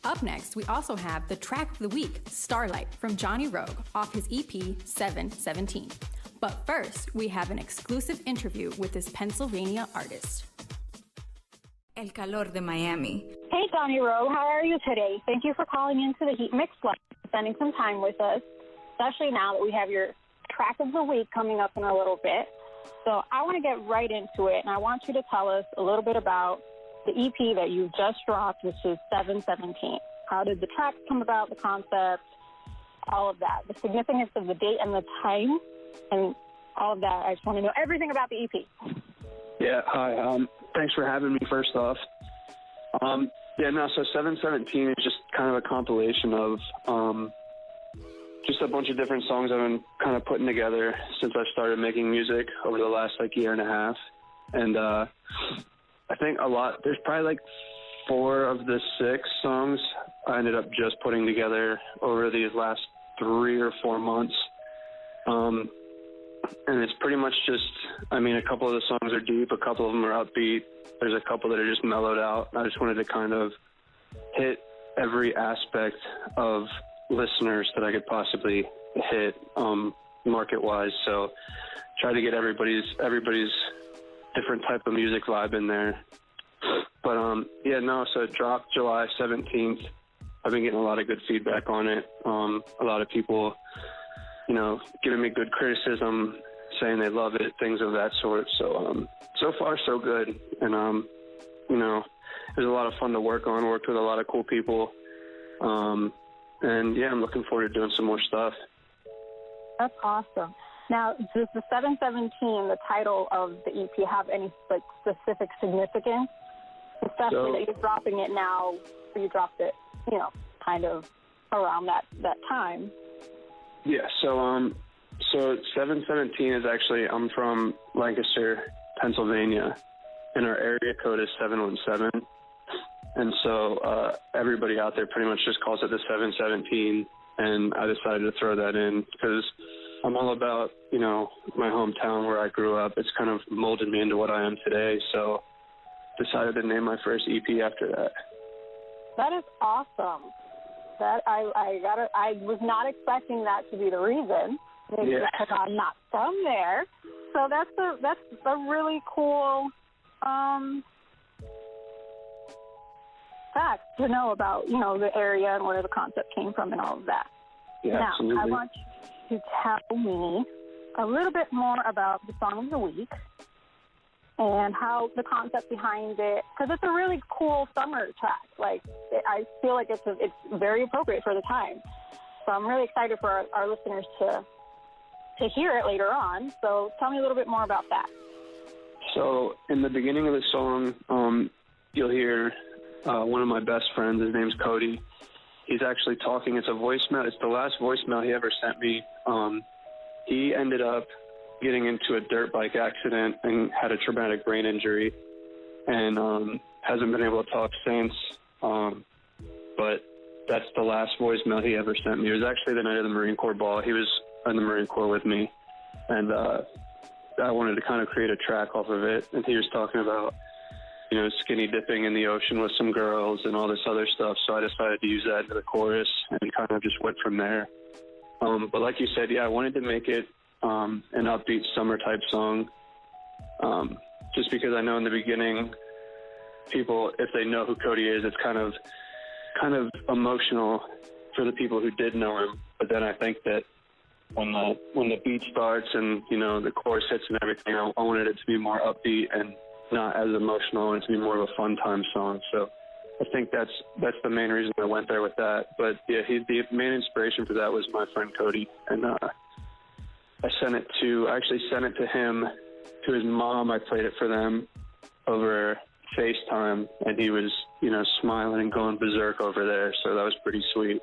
Up next, we also have the track of the week, Starlight, from Johnny Rogue, off his EP, 717. But first, we have an exclusive interview with this Pennsylvania artist. El calor de Miami. Hey, Johnny Rogue, how are you today? Thank you for calling into the Heatmix Live, spending some time with us, especially now that we have your track of the week coming up in a little bit. So I want to get right into it, and I want you to tell us a little bit about the EP that you just dropped, which is 717. How did the track come about, the concept, all of that, the significance of the date and the time, and all of that. I just want to know everything about the EP. Yeah, hi. Thanks for having me, first off. So 717 is just kind of a compilation of just a bunch of different songs I've been kind of putting together since I started making music over the last, year and a half. And I think there's probably 4 of the 6 songs I ended up just putting together over these last 3 or 4 months. And it's pretty much just, a couple of the songs are deep, a couple of them are upbeat. There's a couple that are just mellowed out. I just wanted to kind of hit every aspect of listeners that I could possibly hit market-wise. So try to get everybody's different type of music vibe in there. But so it dropped July 17th. I've been getting a lot of good feedback on it. A lot of people, giving me good criticism, saying they love it, things of that sort. So so far so good. And it was a lot of fun to work on, worked with a lot of cool people. I'm looking forward to doing some more stuff. That's awesome. Now, does the 717, the title of the EP, have any specific significance? Especially that you're dropping it now, or you dropped it, kind of around that time. Yeah, so 717 is actually, I'm from Lancaster, Pennsylvania, and our area code is 717. And so everybody out there pretty much just calls it the 717, and I decided to throw that in because I'm all about, my hometown where I grew up. It's kind of molded me into what I am today, so decided to name my first EP after that. That is awesome. That I was not expecting that to be the reason. Maybe because I'm not from there. So that's a really cool fact to know about, the area and where the concept came from and all of that. Yeah, now, absolutely. I want you to tell me a little bit more about the song of the week and how the concept behind it, because it's a really cool summer track. I feel like it's very appropriate for the time. So I'm really excited for our listeners to hear it later on. So tell me a little bit more about that. So in the beginning of the song, you'll hear one of my best friends. His name's Cody. He's actually talking. It's a voicemail. It's the last voicemail he ever sent me. He ended up getting into a dirt bike accident and had a traumatic brain injury and hasn't been able to talk since. But that's the last voicemail he ever sent me. It was actually the night of the Marine Corps ball. He was in the Marine Corps with me, and I wanted to kind of create a track off of it. And he was talking about, skinny dipping in the ocean with some girls and all this other stuff. So I decided to use that into the chorus and kind of just went from there. But like you said, I wanted to make it an upbeat summer type song, just because I know in the beginning, people, if they know who Cody is, it's kind of emotional for the people who did know him. But then I think that when the beat starts and the chorus hits and everything, I wanted it to be more upbeat and not as emotional, and to be more of a fun time song. So I think that's the main reason I went there with that. But the main inspiration for that was my friend Cody, and I actually sent it to him, to his mom. I played it for them over FaceTime, and he was smiling and going berserk over there. So that was pretty sweet.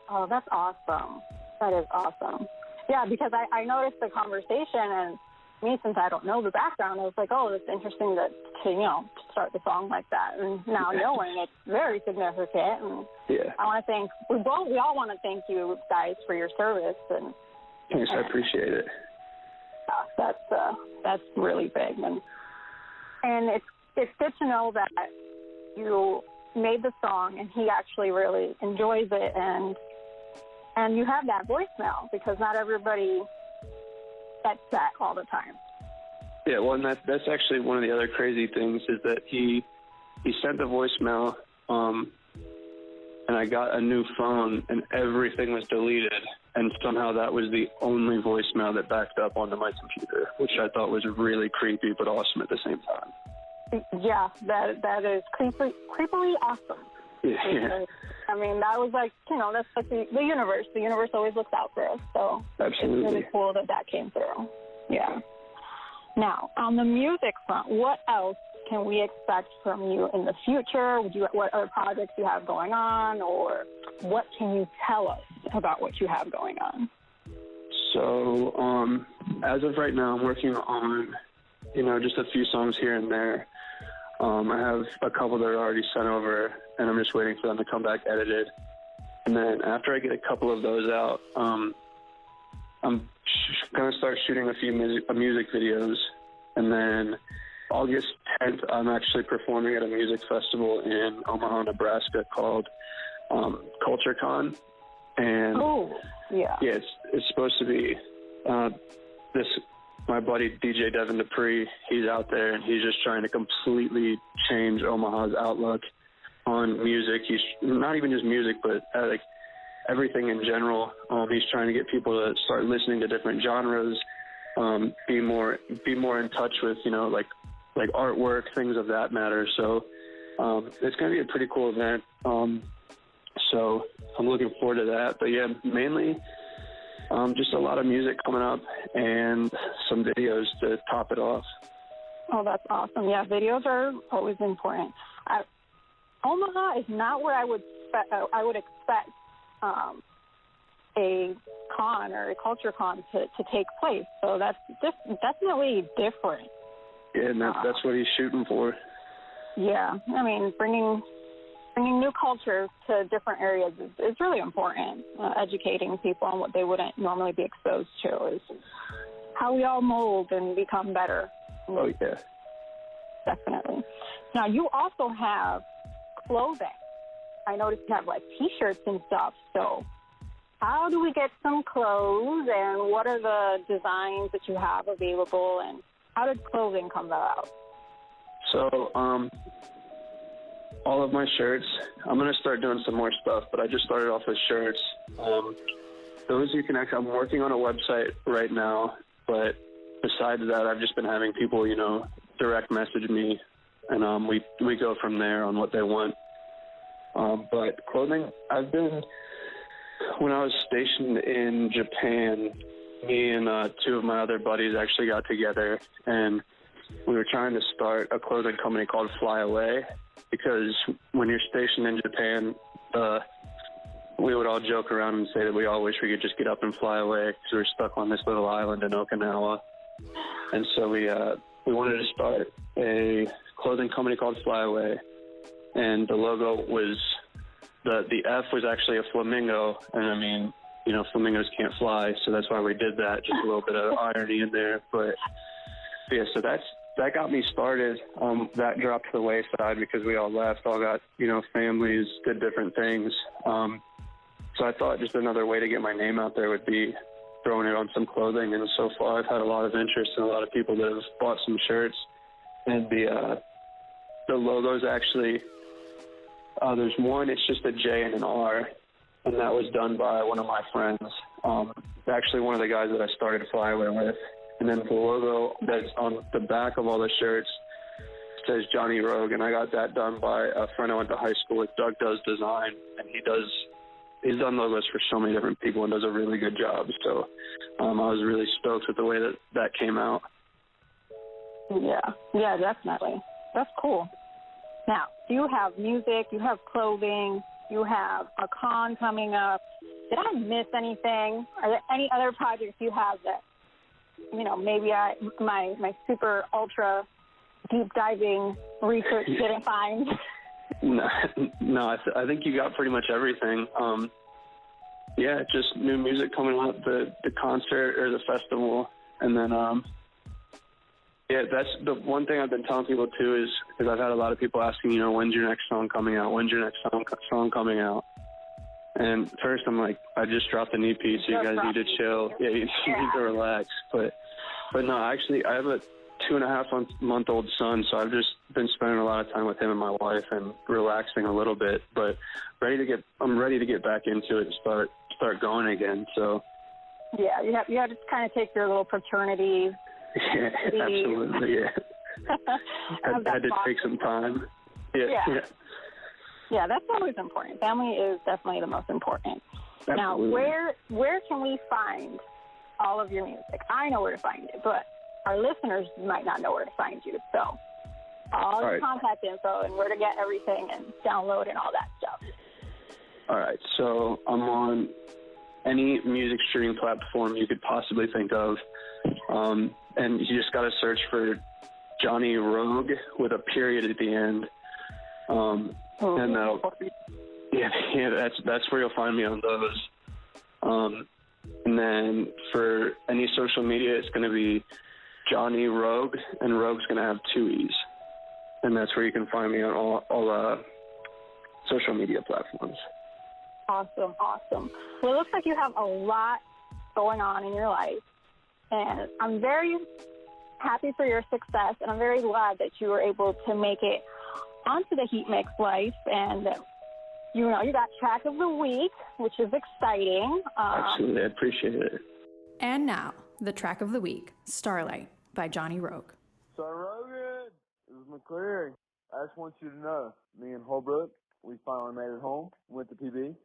Oh, that's awesome. That is awesome. Yeah, because I noticed the conversation, and me, since I don't know the background, I was like, oh, it's interesting to start the song like that. And now knowing it's very significant. And I want to thank, we all want to thank you guys for your service. And thanks, I appreciate it. That's really big. And it's good to know that you made the song and he actually really enjoys it, and you have that voicemail because not everybody gets that all the time. Yeah, well, and that's actually one of the other crazy things is that he sent the voicemail, and I got a new phone, and everything was deleted, and somehow that was the only voicemail that backed up onto my computer, which I thought was really creepy but awesome at the same time. Yeah, that is creepily awesome. Yeah. I mean, that was like, that's like the universe. The universe always looks out for us, so Absolutely. It's really cool that came through. Yeah. Now, on the music front, what else can we expect from you in the future? What other projects you have going on, or what can you tell us about what you have going on? So, as of right now, I'm working on, just a few songs here and there. I have a couple that are already sent over, and I'm just waiting for them to come back edited. And then after I get a couple of those out, I'm going to start shooting a few music videos. And then August 10th, I'm actually performing at a music festival in Omaha, Nebraska called CultureCon. And yeah, it's supposed to be my buddy DJ Devin Dupree. He's out there and he's just trying to completely change Omaha's outlook on music. He's not even just music, but like everything in general. He's trying to get people to start listening to different genres, be more in touch with like artwork, things of that matter. So it's going to be a pretty cool event. So I'm looking forward to that. But yeah, mainly just a lot of music coming up and some videos to top it off. Oh, that's awesome. Yeah, videos are always important. Omaha is not where I would expect a con or a culture con to take place. So that's definitely different. Yeah, and that's what he's shooting for. Yeah, I mean, bringing new culture to different areas is really important. Educating people on what they wouldn't normally be exposed to is how we all mold and become better. Oh, yeah. Definitely. Now, you also have clothing. I noticed you have, like, T-shirts and stuff. So how do we get some clothes, and what are the designs that you have available, and how did clothing come about? So, all of my shirts, I'm going to start doing some more stuff, but I just started off with shirts. Those you can actually, I'm working on a website right now, but besides that, I've just been having people, direct message me, and we go from there on what they want. But clothing, when I was stationed in Japan, me and two of my other buddies actually got together, and we were trying to start a clothing company called Fly Away, because when you're stationed in Japan, we would all joke around and say that we all wish we could just get up and fly away because we're stuck on this little island in Okinawa. And so we wanted to start a clothing company called Fly Away, and the logo was the F was actually a flamingo, and I mean, flamingos can't fly, so that's why we did that. Just a little bit of irony in there, but yeah. So that got me started. That dropped to the wayside because we all left, all got families, did different things. So I thought just another way to get my name out there would be throwing it on some clothing, and so far I've had a lot of interest and a lot of people that have bought some shirts. And the logo's actually, there's one, it's just a J and an R, and that was done by one of my friends, actually one of the guys that I started Fly Away with. And then the logo that's on the back of all the shirts says Johnny Rogue, and I got that done by a friend I went to high school with, Doug Does Design, and he's done logos for so many different people and does a really good job. So I was really stoked with the way that came out. Yeah, definitely. That's cool. Now, you have music, you have clothing, you have a con coming up. Did I miss anything? Are there any other projects you have that, maybe my super ultra deep diving research didn't find? No, I think you got pretty much everything. Yeah, just new music coming up, the concert or the festival, and then Yeah, that's the one thing I've been telling people too is because I've had a lot of people asking, when's your next song coming out? When's your next song coming out? And first I'm like, I just dropped an EP, so you guys need to chill. Yeah, you need to relax. But no, actually, I have a 2.5-month-old son, so I've just been spending a lot of time with him and my wife and relaxing a little bit. But I'm ready to get back into it and start going again. So yeah, you have to kind of take your little paternity. Yeah, absolutely. Yeah, I had to take some time. Yeah. Yeah, that's always important. Family is definitely the most important. Absolutely. Now, where can we find all of your music? I know where to find it, but our listeners might not know where to find you. So, all your contact info and where to get everything and download and all that stuff. All right. So, I'm on any music streaming platform you could possibly think of. And you just got to search for Johnny Rogue with a period at the end. And that's where you'll find me on those. And then for any social media, it's going to be Johnny Rogue, and Rogue's going to have 2 E's. And that's where you can find me on all social media platforms. Awesome. Well, it looks like you have a lot going on in your life. And I'm very happy for your success, and I'm very glad that you were able to make it onto the Heatmix life. And, you got track of the week, which is exciting. Absolutely. I appreciate it. And now, the track of the week, Starlight by Johnny Rogue. So, Rogan, this is McCleary. I just want you to know, me and Holbrook, we finally made it home, went to PB.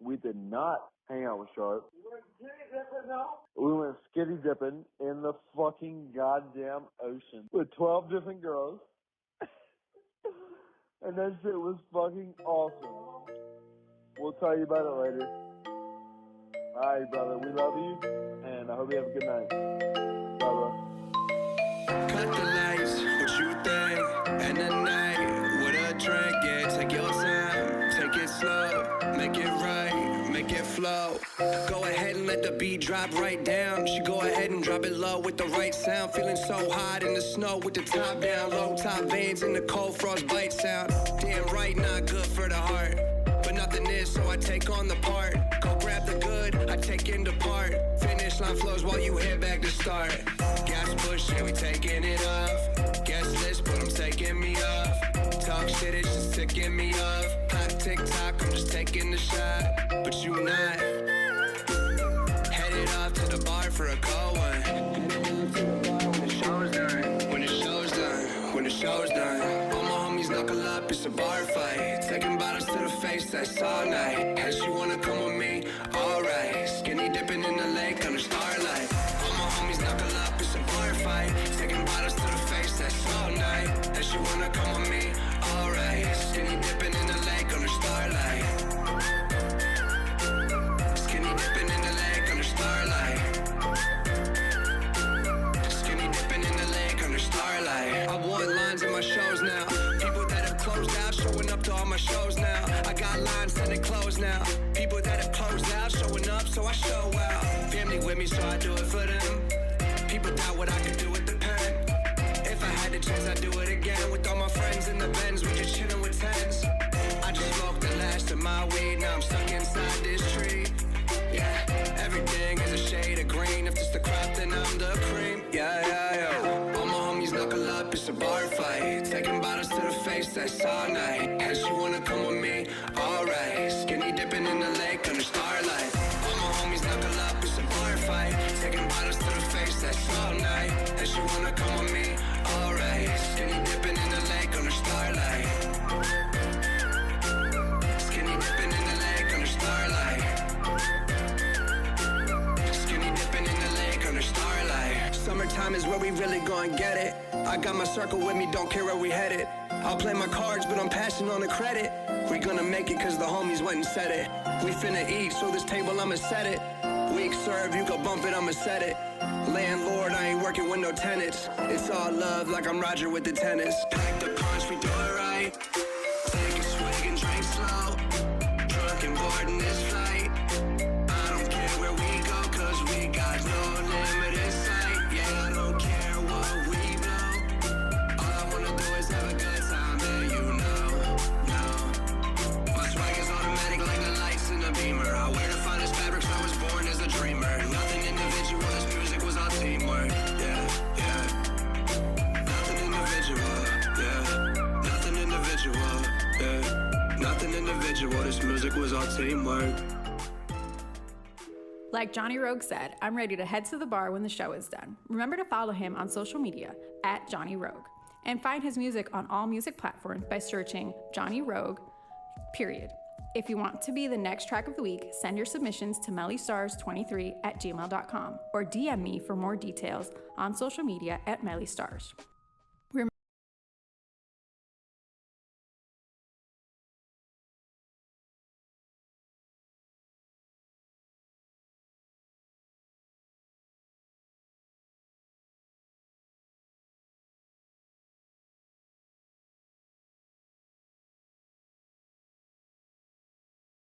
We did not hang out with Sharp. We went skitty dipping in the fucking goddamn ocean with 12 different girls. And that shit was fucking awesome. We'll tell you about it later. Alright, brother, we love you, and I hope you have a good night. Bye-bye. Cut the lights, what you think? And the night, with a drink, yeah, take your time. Take it slow, make it right, make it flow. Go ahead and let the beat drop right down. She go ahead and drop it low with the right sound. Feeling so hot in the snow with the top down. Low top veins in the cold frost bite sound. Damn right, not good for the heart. But nothing is, so I take on the part. Go grab the good, I take in the part. Finish line flows while you head back to start. Gas push, yeah, we taking it off. Guest list, but I'm taking me off. Talk shit, it's just ticking me off. Hot TikTok, I'm just taking the shot. But you not. Headed off to the bar for a cold one. When the show's done, when the show's done, when the show's done. All my homies knuckle up, it's a bar fight. Taking bottles to the face, that's all night. As you wanna come with me, alright. Skinny dipping in the lake under starlight. All my homies knuckle up, it's a bar fight. Taking bottles to the face, that's all night. As you wanna come with me, alright. Skinny dipping in the lake under starlight. Skinny dipping in the lake under starlight. Skinny dipping in the lake under starlight. I want lines in my shows now. People that have closed out, showing up to all my shows now. I got lines and they close now. People that have closed out, showing up, so I show out. Family with me, so I do it for them. People doubt what I could do with the pen. If I had the chance, I'd do it again. With all my friends in the Benz, we just chillin' with tens. I just smoked the last of my weed, now I'm stuck inside this tree. Yeah, everything is a shade of green. If it's the crop, then I'm the cream. Yeah. All my homies knuckle up, it's a bar fight. Taking bottles to the face, that's all night. As you wanna come with me, alright. Skinny dipping in the lake under starlight. All my homies knuckle up, it's a bar fight. Taking bottles to the face, that's all night. As you wanna come with me, alright. Skinny dipping in the lake under starlight. Skinny dipping in the lake under starlight. Skinny dipping in the lake under starlight. Summertime is where we really gon' get it. I got my circle with me, don't care where we headed. I'll play my cards, but I'm passing on the credit. We gonna make it cause the homies went and said it. We finna eat, so this table I'ma set it. Week serve, you go bump it, I'ma set it. Landlord, I ain't working with no tenants. It's all love like I'm Roger with the tennis. Pack the punch, we do it right. Take a swig and drink slow. Drunk and bored in this flight. I don't care where we go cause we got no limit in sight. Yeah, I don't care what we blow. individual. This music was all teamwork. Like Johnny Rogue said, I'm ready to head to the bar when the show is done. Remember to follow him on social media at Johnny Rogue and find his music on all music platforms by searching Johnny Rogue, period. If you want to be the next track of the week, send your submissions to mellystars23@gmail.com or DM me for more details on social media at Melly Starz.